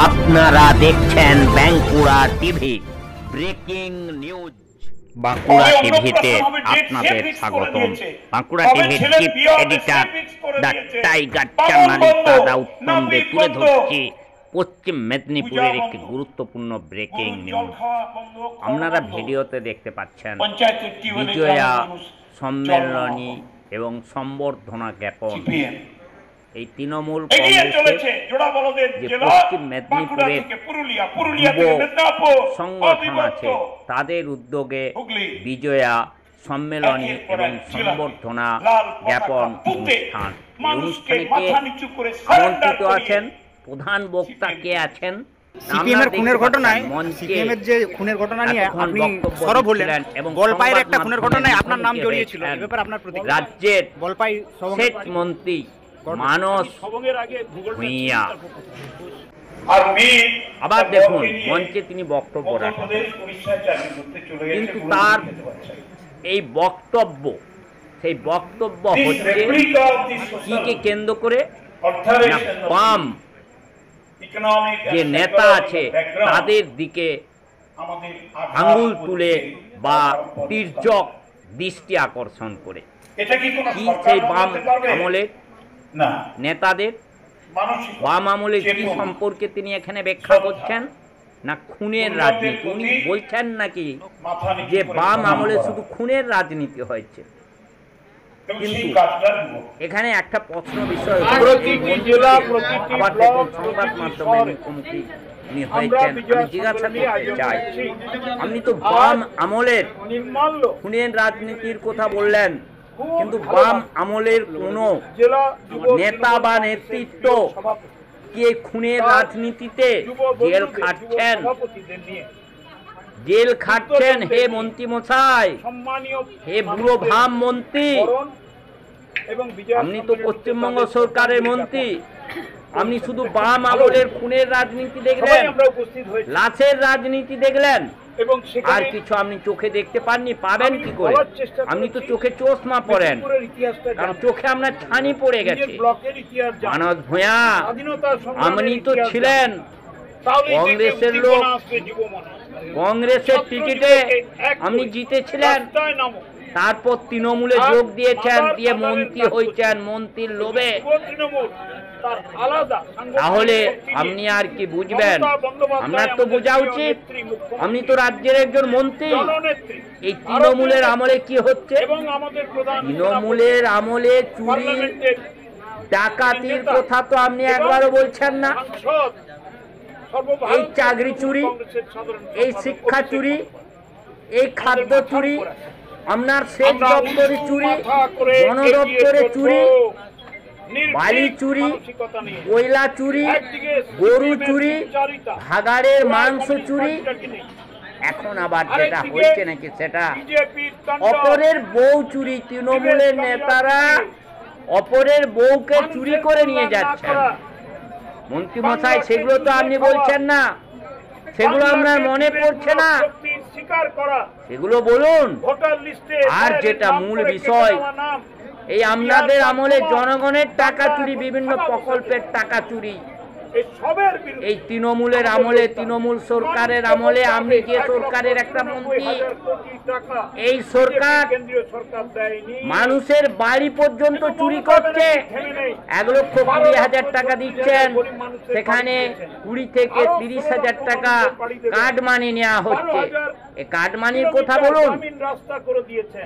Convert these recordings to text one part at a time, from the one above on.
আপনারা দেখছেন Bankura TV breaking news. Bankura টিভিতে আপনাদের স্বাগতম। বাঁকুড়া টিভির চিফ এডিটর দ্য টাইগার চ্যানেলিস্ট উত্তম দে তুলে ধরছি পশ্চিম মেদিনীপুরের একটি গুরুত্বপূর্ণ ব্রেকিং নিউজ। আপনারা ভিডিওতে দেখতে পাচ্ছেন বিজয়া সম্মেলনী এবং সম্বর্ধনা জ্ঞাপন। এই তৃণমূল কংগ্রেসের যে পশ্চিম মেদিনীপুরের যুব সংগঠন আছে তাদের উদ্যোগে বিজয়া সম্মেলনী এবং সম্বর্ধনা জ্ঞাপন অনুষ্ঠান। এই অনুষ্ঠানে কে আমন্ত্রিত আছেন, প্রধান বক্তা কে আছেন? সিপিএমের খুনের ঘটনায় সিপিএমের যে খুনের ঘটনা নিয়ে আপনি সরব হলেন এবং গোলপাইয়ের একটা খুনের ঘটনায় আপনার নাম জড়িয়েছিল, এই ব্যাপারে আপনার প্রতিক্রিয়া? রাজ্যের গোলপাই সেচ মন্ত্রী মানস ভূঁইয়া আবার দেখুন মঞ্চে তিনি বক্তব্য রাখেন, কিন্তু তার এই বক্তব্য সেই বক্তব্য হচ্ছে কি কেন্দ্র করে না বাম যে নেতা আছে তাদের দিকে আঙ্গুল তুলে বা তির্যক দৃষ্টি আকর্ষণ করে। কি সেই বাম আমলের নেতাদের বাম আমলের কি সম্পর্কে তিনি এখানে ব্যাখ্যা করছেন না খুনের রাজনীতি? উনি বলছেন নাকি যে বাম আমলে শুধু খুনের রাজনীতি হয়েছে? কিন্তু এখানে একটা প্রশ্ন বিষয়, আবার সংবাদ মাধ্যমে মুখোমুখি উনি হয়েছেন, আমি জিজ্ঞাসা করতে চাই, আপনি তো বাম আমলের খুনের রাজনীতির কথা বললেন, কিন্তু বাম আমলের কোন নেতা বা নেতৃত্ব কে খুনের রাজনীতিতে জেল খাটছেন? জেল খাটছেন হে মন্ত্রী মশাই, হে বুড়ো ভাম মন্ত্রী। আপনি তো পশ্চিমবঙ্গ সরকারের মন্ত্রী, আপনি শুধু বাম আমলের খুনের রাজনীতি দেখলেন, লাশের রাজনীতি দেখলেন, আর কিছু আপনি চোখে দেখতে পাননি। পাবেন কি করে? আপনি তো চোখে চশমা পরেন, কারণ চোখে আপনার ছানি পড়ে গেছে। মানস ভূঁইয়া, আপনি তো ছিলেন কংগ্রেসের লোক, কংগ্রেসের টিকিটে আপনি জিতেছিলেন, তারপর তৃণমূলে যোগ দিয়েছেন, দিয়ে মন্ত্রী হয়েছেন মন্ত্রীর লোভে। তাহলে আপনি আর কি বুঝবেন? আপনার তো বোঝা উচিত আপনি তো রাজ্যের একজন মন্ত্রী। এই তৃণমূলের আমলে কি হচ্ছে? তৃণমূলের আমলে চুরি ডাকাতির কথা তো আপনি একবারও বলছেন না। এই চাকরি চুরি, এই শিক্ষা চুরি, এই খাদ্য চুরি, আপনার সেচ দপ্তরে চুরি, বন দপ্তরে চুরি, বালি চুরি, কয়লা চুরি, গরু চুরি, ভাগাড়ের মাংস চুরি। এখন আবার যেটা হচ্ছে নাকি সেটা অপরের বউ চুরি। তৃণমূলের নেতারা অপরের বউকে চুরি করে নিয়ে যাচ্ছেন। মন্ত্রী মশাই, সেগুলো তো আপনি বলছেন না, সেগুলো আপনার মনে পড়ছে না, সেগুলো বলুন। আর যেটা মূল বিষয়, এই আপনাদের আমলে জনগণের টাকা চুরি, বিভিন্ন প্রকল্পের টাকা চুরি, এই তৃণমূলের আমলে, তৃণমূল সরকারের আমলে আপনি যে সরকারের একটা মন্ত্রী, এই সরকার মানুষের বাড়ি পর্যন্ত চুরি করছে। 1,20,000 টাকা দিচ্ছেন, সেখানে 20 থেকে 30,000 টাকা কার্ড মানি নেওয়া হচ্ছে। এই কার্ড মানির কথা বলুন।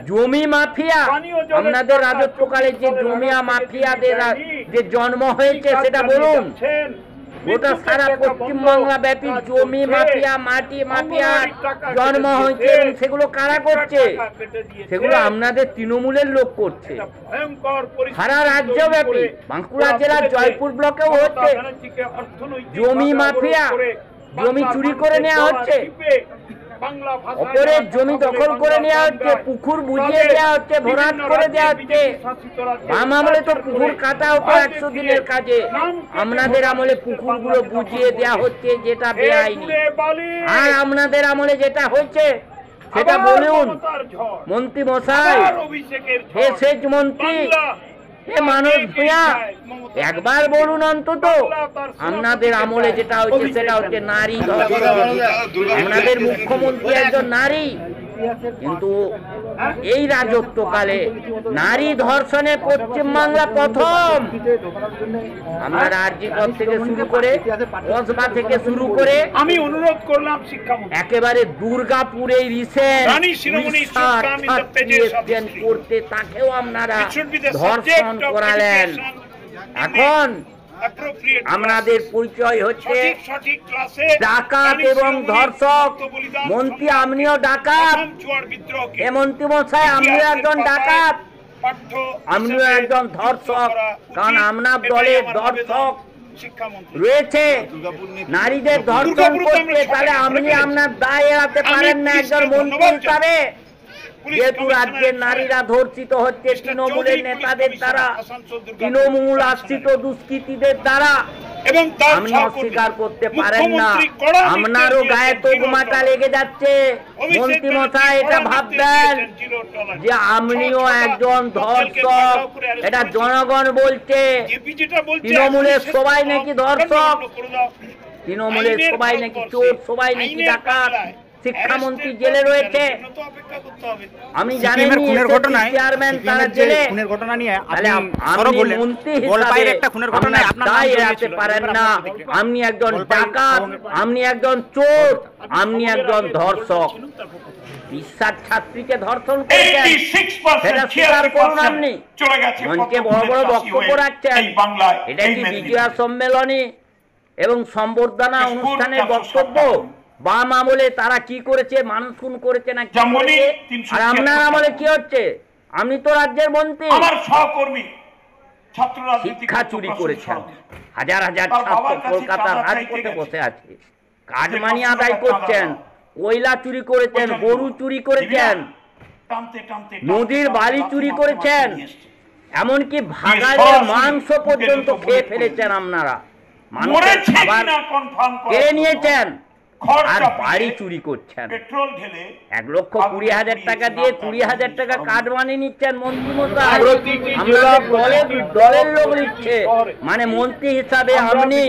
জমি মাফিয়া, আপনাদের রাজত্বকালে যে জমিয়া মাফিয়াদের যে জন্ম হয়েছে সেটা বলুন। গোটা সারা পশ্চিমবাংলা ব্যাপী জমি মাফিয়া, মাটি মাফিয়া জন্ম হয়েছে, এবং সেগুলো কারা করছে? সেগুলো আপনাদের তৃণমূলের লোক করছে। সারা রাজ্য ব্যাপী, বাঁকুড়া জেলার জয়পুর ব্লকেও হচ্ছে জমি মাফিয়া, জমি চুরি করে নেওয়া হচ্ছে, অপরের জমি দখল করে নেওয়া হচ্ছে, পুকুর বুঝিয়ে দেওয়া হচ্ছে, ভরাট করে দেওয়া হচ্ছে। বাম আমলে তো পুকুর কাটা হতো 100 দিনের কাজে, আপনাদের আমলে পুকুরগুলো বুঝিয়ে দেওয়া হচ্ছে, যেটা বেআইনি। আর আপনাদের আমলে যেটা হচ্ছে সেটা বলুন মন্ত্রী মশাই, হে সেচ মন্ত্রী, এ মানুষ ভূঁইয়া একবার বলুন অন্তত আপনাদের আমলে যেটা হচ্ছে সেটা হচ্ছে নারী ধর্ষণ। আপনাদের মুখ্যমন্ত্রী একজন নারী, কিন্তু এই রাজত্বকালে নারী ধর্ষণে পশ্চিমবাংলা প্রথম। আমরা আরজিকর থেকে শুরু করে কসবা থেকে শুরু করে আমি অনুরোধ করলাম শিক্ষামন্ত্রী একেবারে দুর্গাপুরে রিসেন্ট রানী শিরোমণি সুলতান করতে তাকেও আপনারা ধর্ষণ করালেন। এখন আমাদের পরিচয় হচ্ছে ডাকাত এবং ধর্ষক। মন্ত্রী আপনিও ডাকাত, এ মন্ত্রী মশাই আপনিও একজন ডাকাত, আপনিও একজন ধর্ষক। কারণ আপনার দলে ধর্ষক রয়েছে, নারীদের ধর্ষণ করতে, তাহলে আপনি আপনার দায় এড়াতে পারেন না একজন মন্ত্রী হিসাবে। যেহেতু রাজ্যের নারীরা ধর্ষিত হচ্ছে তৃণমূলের নেতাদের দ্বারা, তৃণমূল আশ্রিত দুষ্কৃতীদের দ্বারা, আপনি অস্বীকার করতে পারেন না। আপনারও গায়ে তকমাটা লেগে যাচ্ছে মন্ত্রী মশাই, এটা ভাববেন যে আপনিও একজন ধর্ষক। এটা জনগণ বলছে, তৃণমূলের সবাই নাকি ধর্ষক, তৃণমূলের সবাই নাকি চোর, সবাই নাকি ডাকাত। শিক্ষামন্ত্রী জেলে রয়েছে, আমি জানি খুনের ঘটনায় চেয়ারম্যান তারা জেলে। খুনের ঘটনা নিয়ে তাহলে আপনি মন্ত্রী হিসাবে একটা খুনের ঘটনায় আপনার দায় এড়াতে পারেন না। আপনি একজন ডাকাত, আপনি একজন চোর, আপনি একজন ধর্ষক। বিশ্বাস ছাত্রীকে ধর্ষণ করেছেন, সেটা স্বীকার করুন। আপনি মঞ্চে বড় বড় বক্তব্য রাখছেন, এটা কি বিজয়া সম্মেলনী এবং সম্বর্ধনা অনুষ্ঠানের বক্তব্য? বাম আমলে তারা কি করেছে, মানুষ খুন করেছে না কি করেছে? আর আপনার আমলে কি হচ্ছে? আপনি তো রাজ্যের মন্ত্রী, আমার সহকর্মী শিক্ষা চুরি করেছেন, হাজার হাজার ছাত্র কলকাতার রাজপথে বসে আছে, কাটমানি আদায় করছেন, কয়লা চুরি করেছেন, গরু চুরি করেছেন, নদীর বালি চুরি করেছেন, এমনকি ভাগাড়ের মাংস পর্যন্ত খেয়ে ফেলেছেন। আপনারা মানুষের খাবার কেড়ে নিয়েছেন আর বাড়ি চুরি করছেন। 1,20,000 টাকা দিয়ে 20,000 টাকা কাটমানি নিচ্ছেন মন্ত্রী মশাই। আমাদের দলের লোক নিচ্ছে, মানে মন্ত্রী হিসাবে আপনি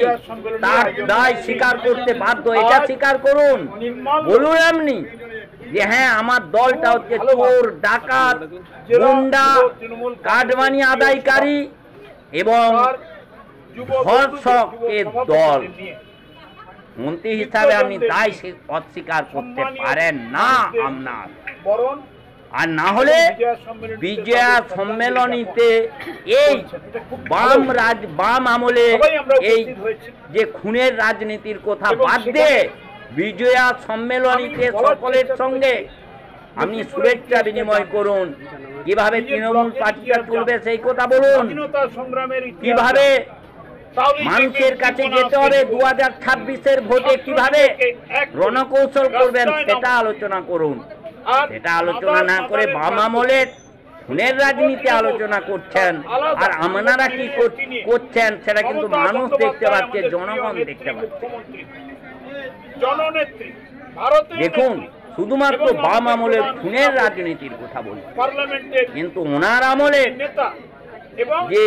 তার দায় স্বীকার করতে বাধ্য। এটা স্বীকার করুন, বলুন আপনি যে হ্যাঁ আমার দলটা হচ্ছে চোর, ডাকাত, গুন্ডা, কাটমানি আদায়কারী এবং ধর্ষকের দল। মন্ত্রী হিসাবে আপনি দায় অস্বীকার করতে পারেন না আপনার। আর না হলে বিজয়া সম্মেলনীতে এই বাম আমলে এই যে খুনের রাজনীতির কথা বাদ দিয়ে বিজয়া সম্মেলনীতে সকলের সঙ্গে আপনি শুভেচ্ছা বিনিময় করুন। কিভাবে তৃণমূল পার্টিটা চলবে সেই কথা বলুন, কিভাবে মানুষের কাছে যেতে হবে 2026-এর ভোটে, কিভাবে রণকৌশল করবেন সেটা আলোচনা করুন। সেটা আলোচনা না করে বাম আমলের খুনের রাজনীতি আলোচনা করছেন। আর আপনারা কি করছেন সেটা কিন্তু মানুষ দেখতে পাচ্ছে, জনগণ দেখতে পাচ্ছে। দেখুন, শুধুমাত্র বাম আমলের খুনের রাজনীতির কথা বলি, কিন্তু ওনার আমলে যে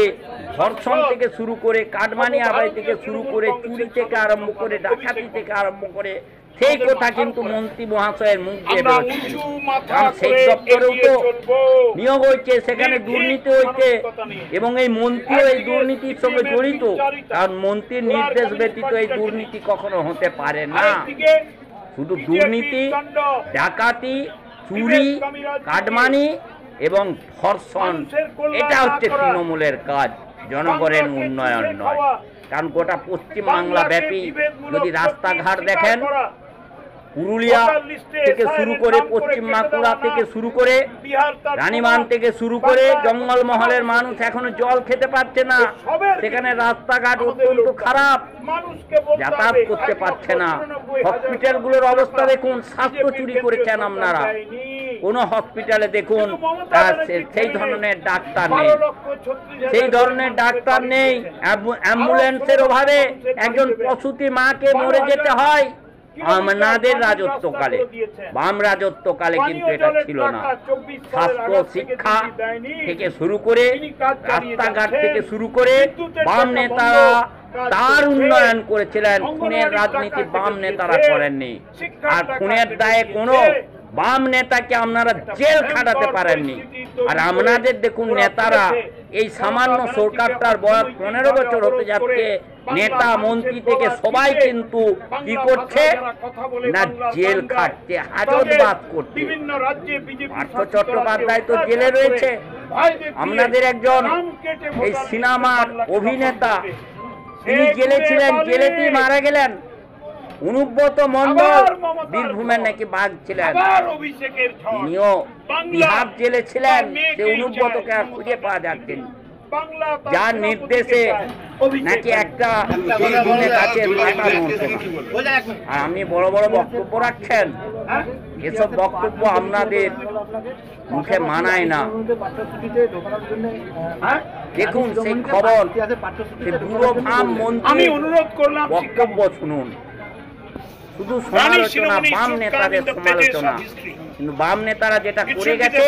ধর্ষণ থেকে শুরু করে, কাটমানি আদায় থেকে শুরু করে, চুরি থেকে আরম্ভ করে, ডাকাতি থেকে আরম্ভ করে, সেই কথা কিন্তু মন্ত্রী মহাশয়ের মুখ দিয়ে বেরোচ্ছে। কারণ সেই দপ্তরেও তো নিয়োগ হয়েছে, সেখানে দুর্নীতি হয়েছে এবং এই মন্ত্রীও এই দুর্নীতির সঙ্গে জড়িত। কারণ মন্ত্রীর নির্দেশ ব্যতীত এই দুর্নীতি কখনো হতে পারে না। শুধু দুর্নীতি, ডাকাতি, চুরি, কাটমানি এবং ধর্ষণ, এটা হচ্ছে তৃণমূলের কাজ, জনগণের উন্নয়ন নয়। কারণ গোটা পশ্চিমবাংলা ব্যাপী যদি রাস্তাঘাট দেখেন, পুরুলিয়া থেকে শুরু করে, পশ্চিম বাঁকুড়া থেকে শুরু করে, রানীমান থেকে শুরু করে, জঙ্গলমহলের মানুষ এখনো জল খেতে পারছে না। সেখানে রাস্তাঘাট অত্যন্ত খারাপ, যাতায়াত করতে পারছে না। হসপিটালগুলোর অবস্থা দেখুন, স্বাস্থ্য চুরি করেছেন আপনারা। কোন হসপিটালে দেখুন সেই ধরনের ডাক্তার নেই, সেই ধরনের ডাক্তার নেই। অ্যাম্বুলেন্সের অভাবে একজন প্রসূতি মাকে মরে যেতে হয়, আপনাদের রাজত্বকালে, বাম রাজত্বকালে কিন্তু এটা ছিল না। স্বাস্থ্য, শিক্ষা থেকে শুরু করে, রাস্তাঘাট থেকে শুরু করে বাম নেতারা তার উন্নয়ন করেছিলেন। খুনের রাজনীতি বাম নেতারা করেননি। আর খুনের দায়ে কোনো বাম নেতাকে আপনারা জেল খাটাতে পারেননি। আর আপনাদের দেখুন নেতারা, এই সামান্য সরকারটার বয়স 15 বছর হতে যাচ্ছে, নেতা মন্ত্রী থেকে সবাই কিন্তু কি করছে না, জেল খাটছে, হাজতবাস করছে। পার্থ চট্টোপাধ্যায় তো জেলে রয়েছে। আপনাদের একজন এই সিনেমার অভিনেতা, তিনি জেলে ছিলেন, জেলেতেই মারা গেলেন। অনুব্রত মণ্ডল বীরভূমের নাকি বাঘ ছিলেন, তিনিও বিহার জেলে ছিলেন। সে অনুব্রতকে আর খুঁজে পাওয়া যাচ্ছেন, যার নির্দেশে নাকি একটা বীরভূমের কাছে পাঠানো হতো। আর আপনি বড় বড় বক্তব্য রাখছেন, এসব বক্তব্য আপনাদের মুখে মানায় না। দেখুন সেই খবর, সে দূরভাম মন্ত্রী বক্তব্য শুনুন। শুধু সমালোচনা, বাম নেতাদের সমালোচনা, কিন্তু বাম নেতারা যেটা করে গেছে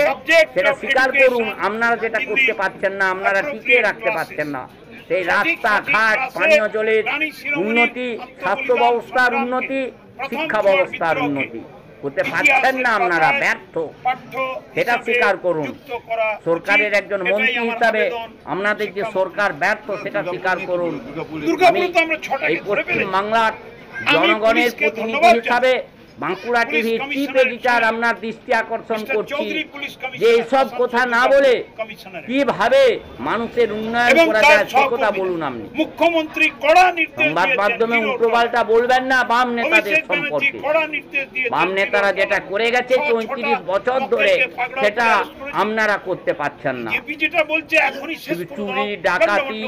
সেটা স্বীকার করুন। আপনারা যেটা করতে পারছেন না, আপনারা টিকিয়ে রাখতে পারছেন না। সেই রাস্তাঘাট, পানীয় জলের উন্নতি, স্বাস্থ্য ব্যবস্থার উন্নতি, শিক্ষা ব্যবস্থার উন্নতি করতে পারছেন না, আপনারা ব্যর্থ, সেটা স্বীকার করুন। সরকারের একজন মন্ত্রী হিসাবে আপনাদের যে সরকার ব্যর্থ, সেটা স্বীকার করুন। এই পশ্চিম বাংলার জনগণের প্রতিনিধি হিসাবে বাঁকুড়া টিভির চিফ এডিটর আপনার দৃষ্টি আকর্ষণ করছি যে এইসব কথা না বলে কিভাবে মানুষের উন্নয়ন করা যায় সে কথা বলুন। আপনি মুখ্যমন্ত্রী কড়া নির্দেশ সংবাদ মাধ্যমে উল্টোপাল্টা বলবেন না বাম নেতাদের সম্পর্কে। বাম নেতারা যেটা করে গেছে 34 বছর ধরে, সেটা আপনারা করতে পারছেন না। চুরি, ডাকাতি,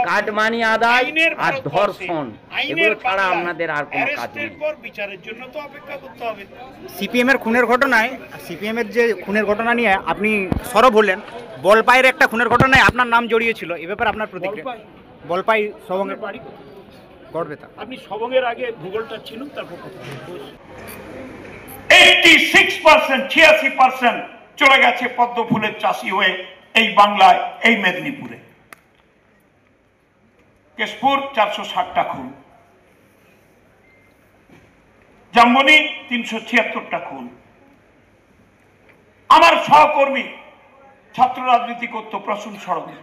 কাটমানি আদায় আর ধর্ষণ, এগুলো ছাড়া আপনাদের আর কোনো কাজ নেই। বিচারের জন্য তো অপেক্ষা করতে হবে। সিপিএম এর খুনের ঘটনায়, সিপিএম এর যে খুনের ঘটনা নিয়ে আপনি সরব হলেন, বলপাইয়ের একটা খুনের ঘটনায় আপনার নাম জড়িয়েছিল, এ ব্যাপারে আপনার প্রতিক্রিয়া? বলপাই সবঙ্গের বাড়ি গড়বেতা। আপনি সবঙ্গের আগে ভূগোলটা চিনুন, তারপর কথা 86%, 86% চলে গেছে পদ্ম ফুলের চাষি হয়ে এই বাংলায়, এই মেদিনীপুরে। কেশপুর 460টা খুন, জামবনি 376টা খুন। আমার সহকর্মী ছাত্র রাজনীতি করত প্রসূন সরকার,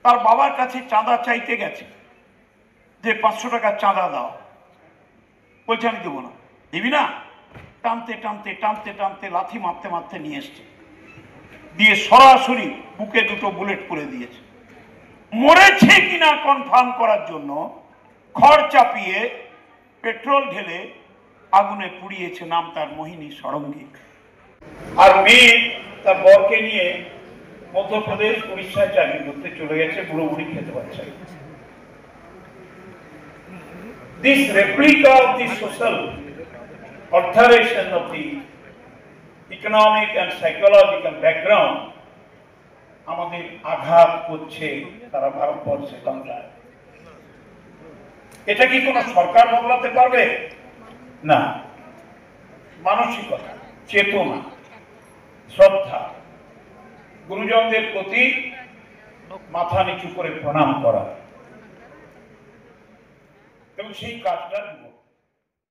তার বাবার কাছে চাঁদা চাইতে গেছে যে 500 টাকা চাঁদা দাও, বলছে আমি দেবো না। দিবি না? টানতে টানতে টানতে টানতে লাথি মারতে মারতে নিয়ে এসছে, দিয়ে সরাসরি বুকে 2টো বুলেট করে দিয়েছে। মরেছে কিনা কনফার্ম করার জন্য খড় চাপিয়ে পেট্রোল ঢেলে আগুনে পুড়িয়েছে। নাম তার মোহিনী ষড়ঙ্গী। আর মেয়ে তার বরকে নিয়ে মধ্যপ্রদেশ, উড়িষ্যায় চাকরি করতে চলে গেছে, বুড়ো বুড়ি খেতে পারছে। This replica of the social alteration of the economic and psychological background আমাদের আঘাত করছে তারা ভারতবর্ষে, বাংলায়। এটা কি কোনো সরকার বদলাতে পারবে? না। মানসিকতা, চেতনা, শ্রদ্ধা, গুরুজনদের প্রতি মাথা নিচু করে প্রণাম করা, এবং সেই কাজটা